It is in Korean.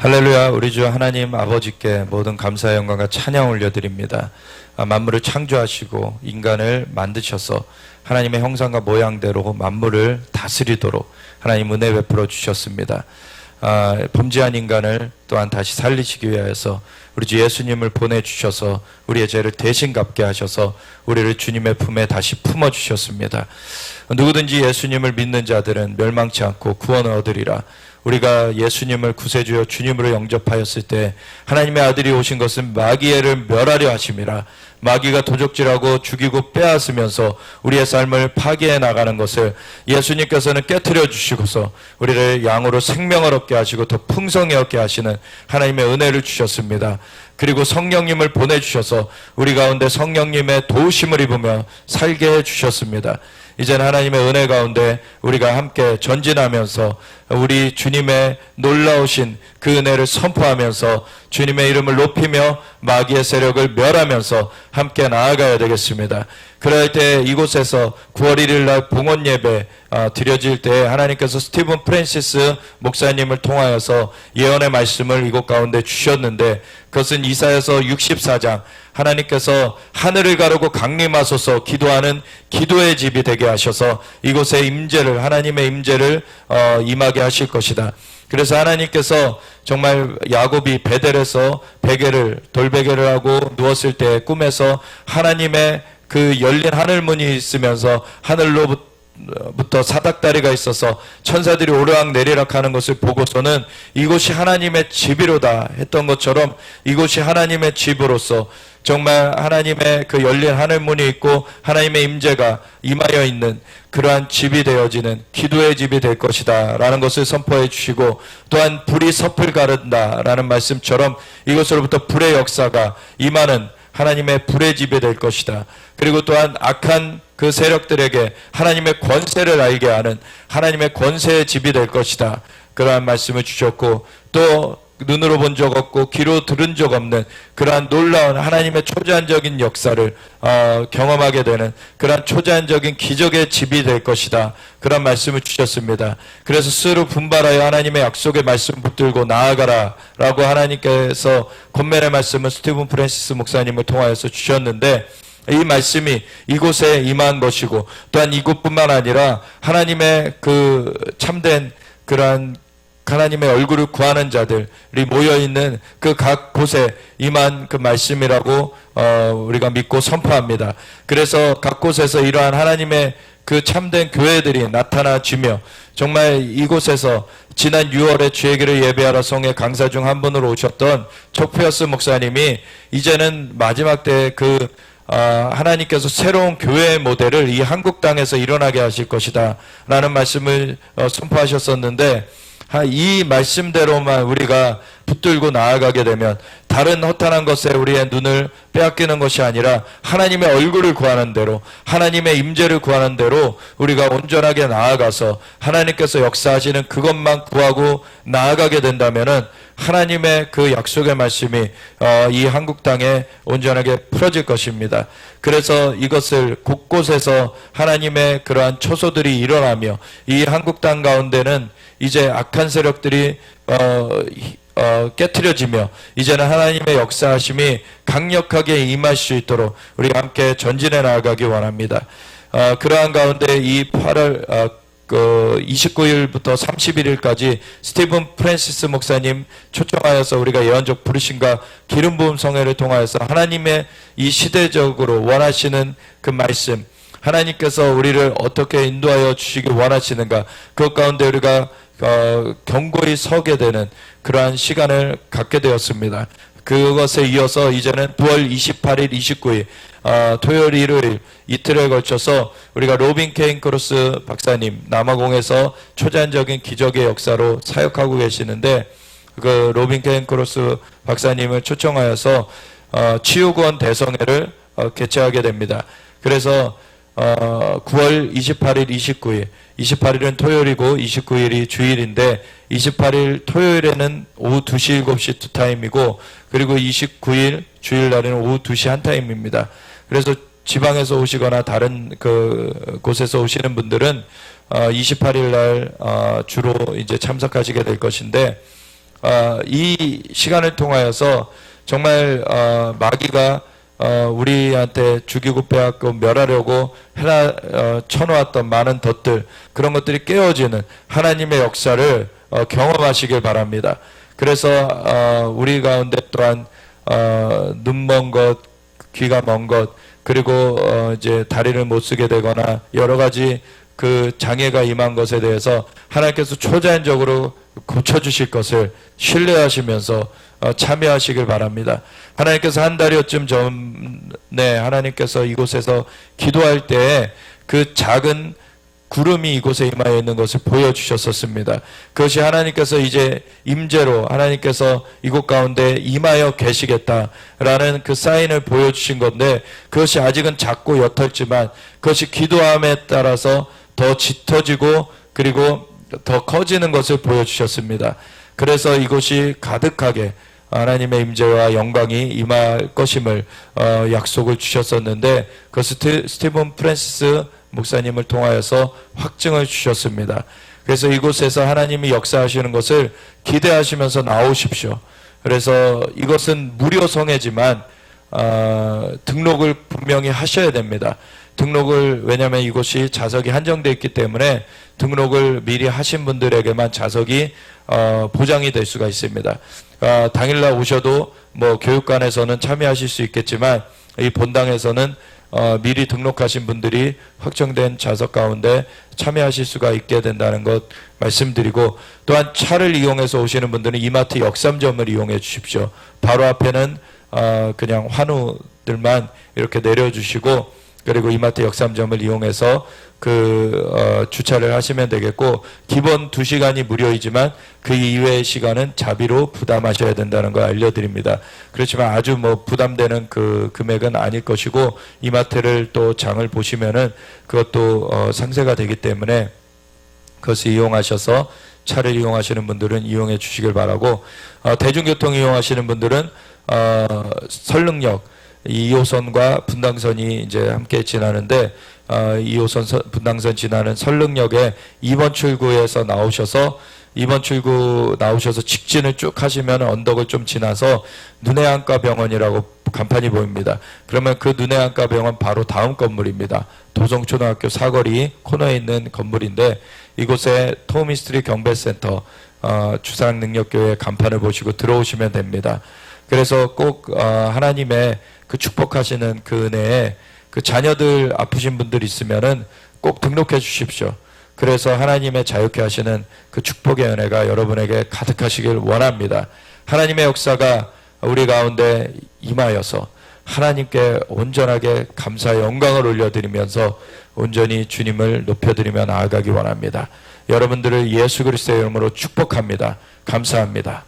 할렐루야. 우리 주 하나님 아버지께 모든 감사의 영광과 찬양 올려드립니다. 만물을 창조하시고 인간을 만드셔서 하나님의 형상과 모양대로 만물을 다스리도록 하나님 은혜 베풀어 주셨습니다. 범죄한 인간을 또한 다시 살리시기 위하여서 우리 주 예수님을 보내주셔서 우리의 죄를 대신 갚게 하셔서 우리를 주님의 품에 다시 품어주셨습니다. 누구든지 예수님을 믿는 자들은 멸망치 않고 구원을 얻으리라. 우리가 예수님을 구세주여 주님으로 영접하였을 때 하나님의 아들이 오신 것은 마귀를 멸하려 하심이라. 마귀가 도적질하고 죽이고 빼앗으면서 우리의 삶을 파괴해 나가는 것을 예수님께서는 깨트려 주시고서 우리를 양으로 생명을 얻게 하시고 더 풍성히 얻게 하시는 하나님의 은혜를 주셨습니다. 그리고 성령님을 보내주셔서 우리 가운데 성령님의 도우심을 입으며 살게 해주셨습니다. 이제는 하나님의 은혜 가운데 우리가 함께 전진하면서 우리 주님의 놀라우신 그 은혜를 선포하면서 주님의 이름을 높이며 마귀의 세력을 멸하면서 함께 나아가야 되겠습니다. 그럴 때 이곳에서 9월 1일 날 봉헌 예배 드려질 때 하나님께서 스티븐 프랜시스 목사님을 통하여서 예언의 말씀을 이곳 가운데 주셨는데, 그것은 이사야서 64장 하나님께서 하늘을 가르고 강림하소서 기도하는 기도의 집이 되게 하셔서 이곳에 임재를, 하나님의 임재를 임하게 하실 것이다. 그래서 하나님께서 정말 야곱이 베델에서 돌베개를 하고 누웠을 때 꿈에서 하나님의 그 열린 하늘문이 있으면서 하늘로부터 사닥다리가 있어서 천사들이 오르락내리락 하는 것을 보고서는 이곳이 하나님의 집이로다 했던 것처럼 이곳이 하나님의 집으로서 정말 하나님의 그 열린 하늘문이 있고 하나님의 임재가 임하여 있는 그러한 집이 되어지는 기도의 집이 될 것이다 라는 것을 선포해 주시고, 또한 불이 섭을 가른다 라는 말씀처럼 이곳으로부터 불의 역사가 임하는 하나님의 불의 집이 될 것이다. 그리고 또한 악한 그 세력들에게 하나님의 권세를 알게 하는 하나님의 권세의 집이 될 것이다. 그러한 말씀을 주셨고, 또 눈으로 본 적 없고 귀로 들은 적 없는 그러한 놀라운 하나님의 초자연적인 역사를 경험하게 되는 그러한 초자연적인 기적의 집이 될 것이다. 그런 말씀을 주셨습니다. 그래서 스스로 분발하여 하나님의 약속의 말씀 붙들고 나아가라 라고 하나님께서 권면의 말씀을 스티븐 프랜시스 목사님을 통하여서 주셨는데, 이 말씀이 이곳에 임한 것이고, 또한 이곳뿐만 아니라 하나님의 그 참된 그러한 하나님의 얼굴을 구하는 자들이 모여있는 그 각 곳에 임한 그 말씀이라고 우리가 믿고 선포합니다. 그래서 각 곳에서 이러한 하나님의 그 참된 교회들이 나타나지며, 정말 이곳에서 지난 6월에 주의기를 예배하러 성의 강사 중 한 분으로 오셨던 촉피어스 목사님이 이제는 마지막 때 하나님께서 새로운 교회의 모델을 이 한국 땅에서 일어나게 하실 것이다 라는 말씀을 선포하셨었는데, 이 말씀대로만 우리가 붙들고 나아가게 되면 다른 허탄한 것에 우리의 눈을 빼앗기는 것이 아니라 하나님의 얼굴을 구하는 대로, 하나님의 임재를 구하는 대로 우리가 온전하게 나아가서 하나님께서 역사하시는 그것만 구하고 나아가게 된다면은 하나님의 그 약속의 말씀이 이 한국 땅에 온전하게 풀어질 것입니다. 그래서 이것을 곳곳에서 하나님의 그러한 초소들이 일어나며 이 한국 땅 가운데는 이제 악한 세력들이 깨트려지며 이제는 하나님의 역사하심이 강력하게 임할 수 있도록 우리가 함께 전진해 나아가기 원합니다. 그러한 가운데 이 8월 29일부터 31일까지 스티븐 프랜시스 목사님 초청하여서 우리가 예언적 부르심과 기름 부음 성회를 통하여서 하나님의 이 시대적으로 원하시는 그 말씀, 하나님께서 우리를 어떻게 인도하여 주시기 원하시는가, 그 가운데 우리가 견고히 서게 되는 그러한 시간을 갖게 되었습니다. 그것에 이어서 이제는 9월 28일, 29일 토요일, 일요일 이틀에 걸쳐서 우리가 로빈 케인크로스 박사님 남아공에서 초자연적인 기적의 역사로 사역하고 계시는데, 그 로빈 케인크로스 박사님을 초청하여서 치유구원 대성회를 개최하게 됩니다. 그래서 9월 28일, 29일 28일은 토요일이고 29일이 주일인데, 28일 토요일에는 오후 2시, 7시 두 타임이고, 그리고 29일 주일날에는 오후 2시 한 타임입니다. 그래서 지방에서 오시거나 다른 곳에서 오시는 분들은 28일 날 주로 이제 참석하시게 될 것인데, 이 시간을 통하여서 정말 마귀가 우리한테 죽이고 빼앗고 멸하려고 쳐놓았던 많은 덫들, 그런 것들이 깨어지는 하나님의 역사를 경험하시길 바랍니다. 그래서 우리 가운데 또한 눈 먼 것, 귀가 먼 것, 그리고 이제 다리를 못 쓰게 되거나 여러 가지 그 장애가 임한 것에 대해서 하나님께서 초자연적으로 고쳐주실 것을 신뢰하시면서 참여하시길 바랍니다. 하나님께서 한 달여쯤 전에 하나님께서 이곳에서 기도할 때 그 작은 구름이 이곳에 임하여 있는 것을 보여주셨었습니다. 그것이 하나님께서 이제 임재로 하나님께서 이곳 가운데 임하여 계시겠다라는 그 사인을 보여주신 건데, 그것이 아직은 작고 옅었지만 그것이 기도함에 따라서 더 짙어지고 그리고 더 커지는 것을 보여주셨습니다. 그래서 이곳이 가득하게 하나님의 임재와 영광이 임할 것임을 약속을 주셨었는데, 그 스티븐 프랜시스 목사님을 통하여서 확증을 주셨습니다. 그래서 이곳에서 하나님이 역사하시는 것을 기대하시면서 나오십시오. 그래서 이것은 무료 성회지만 등록을 분명히 하셔야 됩니다. 등록을, 왜냐하면 이곳이 좌석이 한정되어 있기 때문에 등록을 미리 하신 분들에게만 좌석이 보장이 될 수가 있습니다. 당일날 오셔도 뭐 교육관에서는 참여하실 수 있겠지만 이 본당에서는 미리 등록하신 분들이 확정된 좌석 가운데 참여하실 수가 있게 된다는 것 말씀드리고, 또한 차를 이용해서 오시는 분들은 이마트 역삼점을 이용해 주십시오. 바로 앞에는 그냥 환우들만 이렇게 내려주시고, 그리고 이마트 역삼점을 이용해서 주차를 하시면 되겠고, 기본 2시간이 무료이지만 그 이외의 시간은 자비로 부담하셔야 된다는 걸 알려드립니다. 그렇지만 아주 뭐 부담되는 그 금액은 아닐 것이고, 이마트를 또 장을 보시면은 그것도 상세가 되기 때문에 그것을 이용하셔서 차를 이용하시는 분들은 이용해 주시길 바라고, 대중교통 이용하시는 분들은 설릉역 2호선과 분당선이 이제 함께 지나는데 2호선 분당선 지나는 설릉역에 2번 출구에서 나오셔서 2번 출구 나오셔서 직진을 쭉 하시면 언덕을 좀 지나서 눈의 안과 병원이라고 간판이 보입니다. 그러면 그 눈의 안과 병원 바로 다음 건물입니다. 도성초등학교 사거리 코너에 있는 건물인데, 이곳에 토미스트리 경배센터 주상능력교회 간판을 보시고 들어오시면 됩니다. 그래서 꼭 하나님의 그 축복하시는 그 은혜에 그 자녀들 아프신 분들 있으면은 꼭 등록해 주십시오. 그래서 하나님의 자유케 하시는 그 축복의 은혜가 여러분에게 가득하시길 원합니다. 하나님의 역사가 우리 가운데 임하여서 하나님께 온전하게 감사의 영광을 올려드리면서 온전히 주님을 높여드리며 나아가기 원합니다. 여러분들을 예수 그리스도의 이름으로 축복합니다. 감사합니다.